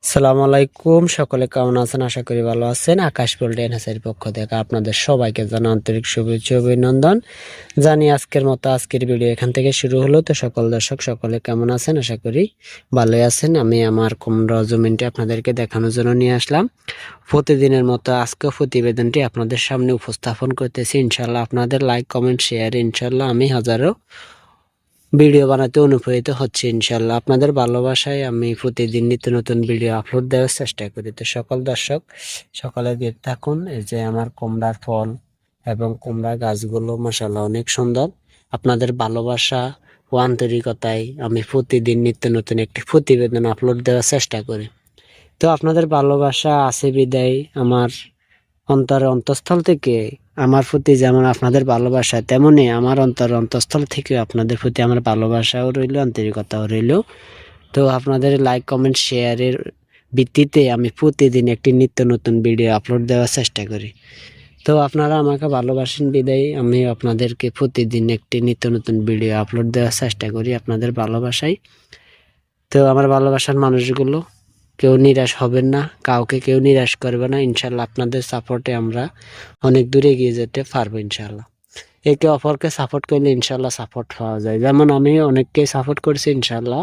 সালামু আলাইকুম, সকলে কেমন আছেন? আশা করি ভালো আছেন। আকাশ পোল্ট্রি অ্যান্ড হ্যাচারির পক্ষ থেকে আপনাদের সবাইকে জানাই আন্তরিক শুভেচ্ছা ও অভিনন্দন জানি। আজকের মতো আজকের ভিডিও এখান থেকে শুরু হলো। তো সকল দর্শক সকলে কেমন আছেন? আশা করি ভালোই আছেন। আমি আমার কুমড়া জমিনটি আপনাদেরকে দেখানোর জন্য নিয়ে আসলাম। প্রতিদিনের মতো আজকে প্রতিবেদনটি আপনাদের সামনে উপস্থাপন করতেছি। ইনশাল্লাহ আপনাদের লাইক কমেন্ট শেয়ার ইনশাল্লাহ আমি হাজারো ভিডিও বানাতে অনুপ্রাণিত হচ্ছে। ইনশাল্লাহ আপনাদের ভালোবাসায় আমি প্রতিদিন নিত্য নতুন ভিডিও আপলোড দেওয়ার চেষ্টা করি। তো সকল দর্শক সকালে দেখতে থাকুন। এই যে আমার কুমড়ার ফল এবং কুমড়া গাছগুলো মাশাআল্লাহ অনেক সুন্দর। আপনাদের ভালোবাসা ও আন্তরিকতায় আমি প্রতিদিন নিত্য নতুন একটি প্রতিবেদন আপলোড দেওয়ার চেষ্টা করি। তো আপনাদের ভালোবাসা আছে বিদায় আমার অন্তঃস্থল থেকে আমার প্রতি যেমন আপনাদের ভালোবাসা, তেমনি আমার অন্তঃস্থল থেকে আপনাদের প্রতি আমার ভালোবাসাও রইল, আন্তরিকতাও রইল। তো আপনাদের লাইক কমেন্ট শেয়ারের ভিত্তিতে আমি প্রতিদিন একটি নিত্য নতুন ভিডিও আপলোড দেওয়ার চেষ্টা করি। তো আপনারা আমাকে ভালোবাসেন বিদায় আমি আপনাদেরকে প্রতিদিন একটি নিত্য নতুন ভিডিও আপলোড দেওয়ার চেষ্টা করি আপনাদের ভালোবাসায়। তো আমার ভালোবাসার মানুষগুলো কেউ নিরাশ হবেন না, কাউকে কেউ নিরাশ করবে না। ইনশাল্লাহ আপনাদের সাপোর্টে আমরা অনেক দূরে এগিয়ে যেতে পারবো ইনশাল্লাহ। একে অপরকে সাপোর্ট করলে ইনশাল্লাহ সাপোর্ট পাওয়া যায়। যেমন আমি অনেককে সাপোর্ট করছি, ইনশাল্লাহ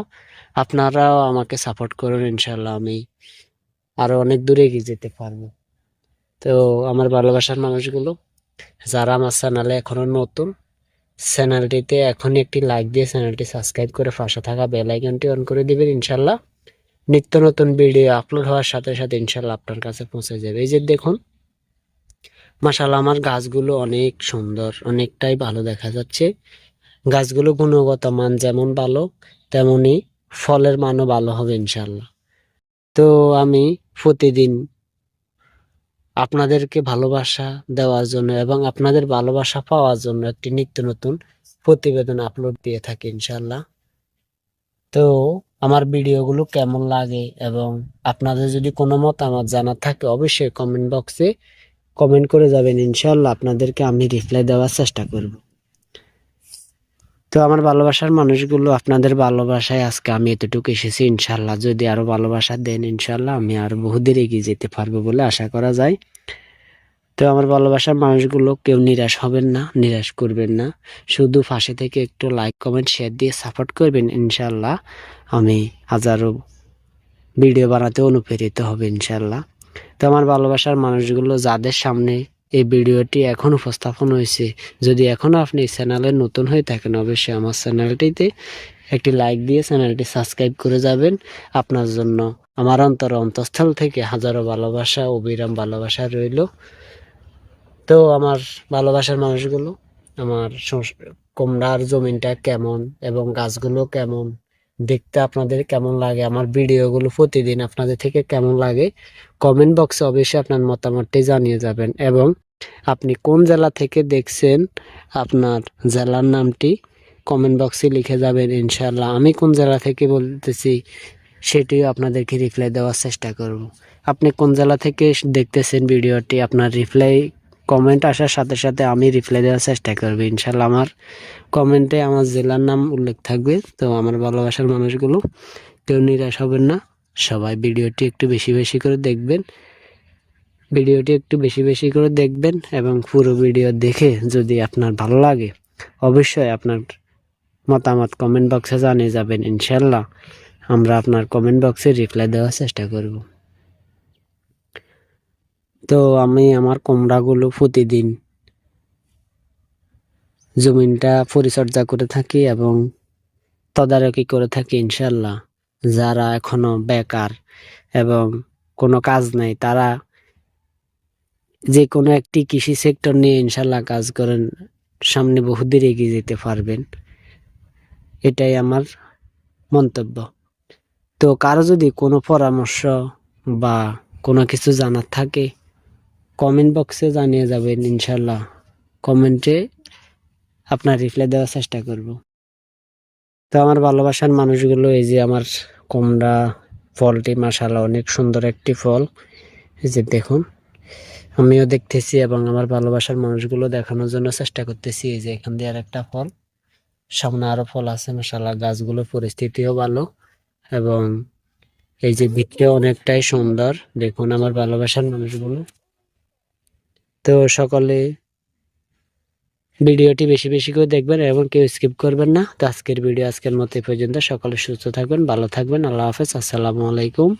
আপনারাও আমাকে সাপোর্ট করুন। ইনশাল্লাহ আমি আরো অনেক দূরে এগিয়ে যেতে পারবো। তো আমার ভালোবাসার মানুষগুলো যারা আমার চ্যানেলে এখনো নতুন, চ্যানেলটিতে এখনই একটি লাইক দিয়ে চ্যানেলটি সাবস্ক্রাইব করে পাশে থাকা বেল আইকনটি অন করে দিবেন। ইনশাল্লাহ নিত্য নতুন ভিডিও আপলোড হওয়ার সাথে সাথে ইনশাল্লাহ আপনার কাছে পৌঁছে যাবে। এই যে দেখুন মাশাআল্লাহ আমার গাছগুলো অনেক সুন্দর, অনেকটাই ভালো দেখা যাচ্ছে। গাছগুলো গুণগত মান যেমন ভালো, তেমনি ফলের মানও ভালো হবে ইনশাল্লাহ। তো আমি প্রতিদিন আপনাদেরকে ভালোবাসা দেওয়ার জন্য এবং আপনাদের ভালোবাসা পাওয়ার জন্য একটি নিত্য নতুন প্রতিবেদন আপলোড দিয়ে থাকি ইনশাল্লাহ। তো আমার ভিডিওগুলো কেমন লাগে এবং আপনাদের যদি কোনো মতামত জানার থাকে অবশ্যই কমেন্ট বক্সে কমেন্ট করে যাবেন। ইনশাল্লাহ আপনাদেরকে আমি রিপ্লাই দেওয়ার চেষ্টা করব। তো আমার ভালোবাসার মানুষগুলো আপনাদের ভালোবাসায় আজকে আমি এতটুকু এসেছি। ইনশাল্লাহ যদি আরো ভালোবাসা দেন ইনশাল্লাহ আমি আরো বহুদূর এগিয়ে যেতে পারবো বলে আশা করা যায়। তো আমার ভালোবাসার মানুষগুলো কেউ নিরাশ হবেন না, নিরাশ করবেন না। শুধু পাশে থেকে একটু লাইক কমেন্ট শেয়ার দিয়ে সাপোর্ট করবেন। ইনশাল্লাহ আমি হাজারো ভিডিও বানাতে অনুপ্রেরিত হবে ইনশাল্লাহ। তো আমার ভালোবাসার মানুষগুলো যাদের সামনে এই ভিডিওটি এখন উপস্থাপন হয়েছে, যদি এখনো আপনি এই চ্যানেলে নতুন হয়ে থাকেন অবশ্যই আমার চ্যানেলটিতে একটি লাইক দিয়ে চ্যানেলটি সাবস্ক্রাইব করে যাবেন। আপনার জন্য আমার অন্তঃস্থল থেকে হাজারো ভালোবাসা, অবিরাম ভালোবাসা রইল। তো আমার ভালোবাসার মানুষগুলো আমার কুমড়ার জমিনটা কেমন এবং গাছগুলো কেমন দেখতে আপনাদের কেমন লাগে, আমার ভিডিওগুলো প্রতিদিন আপনাদের থেকে কেমন লাগে কমেন্ট বক্সে অবশ্যই আপনার মতামতটি জানিয়ে যাবেন। এবং আপনি কোন জেলা থেকে দেখছেন আপনার জেলার নামটি কমেন্ট বক্সে লিখে যাবেন। ইনশাল্লাহ আমি কোন জেলা থেকে বলতেছি সেটিও আপনাদেরকে রিপ্লাই দেওয়ার চেষ্টা করব। আপনি কোন জেলা থেকে দেখতেছেন ভিডিওটি আপনার রিপ্লাই কমেন্ট আসার সাথে সাথে আমি রিপ্লাই দেওয়ার চেষ্টা করবো ইনশাল্লাহ। আমার কমেন্টে আমার জেলার নাম উল্লেখ থাকবে। তো আমার ভালোবাসার মানুষগুলো কেউ নিরাশ হবেন না, সবাই ভিডিওটি একটু বেশি বেশি করে দেখবেন। ভিডিওটি একটু বেশি বেশি করে দেখবেন এবং পুরো ভিডিও দেখে যদি আপনার ভালো লাগে অবশ্যই আপনার মতামত কমেন্ট বক্সে জানিয়ে যাবেন। ইনশাল্লাহ আমরা আপনার কমেন্ট বক্সে রিপ্লাই দেওয়ার চেষ্টা করব। তো আমি আমার কুমড়াগুলো প্রতিদিন জমিনটা পরিচর্যা করে থাকি এবং তদারকি করে থাকি ইনশাল্লাহ। যারা এখনো বেকার এবং কোনো কাজ নাই তারা যে কোনো একটি কৃষি সেক্টর নিয়ে ইনশাল্লাহ কাজ করেন, সামনে বহুদূর এগিয়ে যেতে পারবেন, এটাই আমার মন্তব্য। তো কারো যদি কোনো পরামর্শ বা কোনো কিছু জানার থাকে কমেন্ট বক্সে জানিয়ে যাবেন। ইনশাল্লাহ কমেন্টে আপনার রিপ্লাই দেওয়ার চেষ্টা করব। তো আমার ভালোবাসার মানুষগুলো এই যে আমার কুমড়া ফলটি মাশাআল্লাহ অনেক সুন্দর একটি ফল। এই যে দেখুন আমিও দেখতেছি এবং আমার ভালোবাসার মানুষগুলো দেখানোর জন্য চেষ্টা করতেছি। এই যে এখান দিয়ে আর একটা ফল, সামনে আরো ফল আছে মাশাআল্লাহ। গাছগুলোর পরিস্থিতিও ভালো এবং এই যে ভিতরে অনেকটাই সুন্দর, দেখুন আমার ভালোবাসার মানুষগুলো। তো সকলে ভিডিওটি বেশি বেশি করে দেখবেন এবং কেউ স্কিপ করবেন না। তো আজকের ভিডিও আজকের মতো এই পর্যন্ত। সকলে সুস্থ থাকবেন, ভালো থাকবেন। আল্লাহ হাফেজ, আসসালামু আলাইকুম।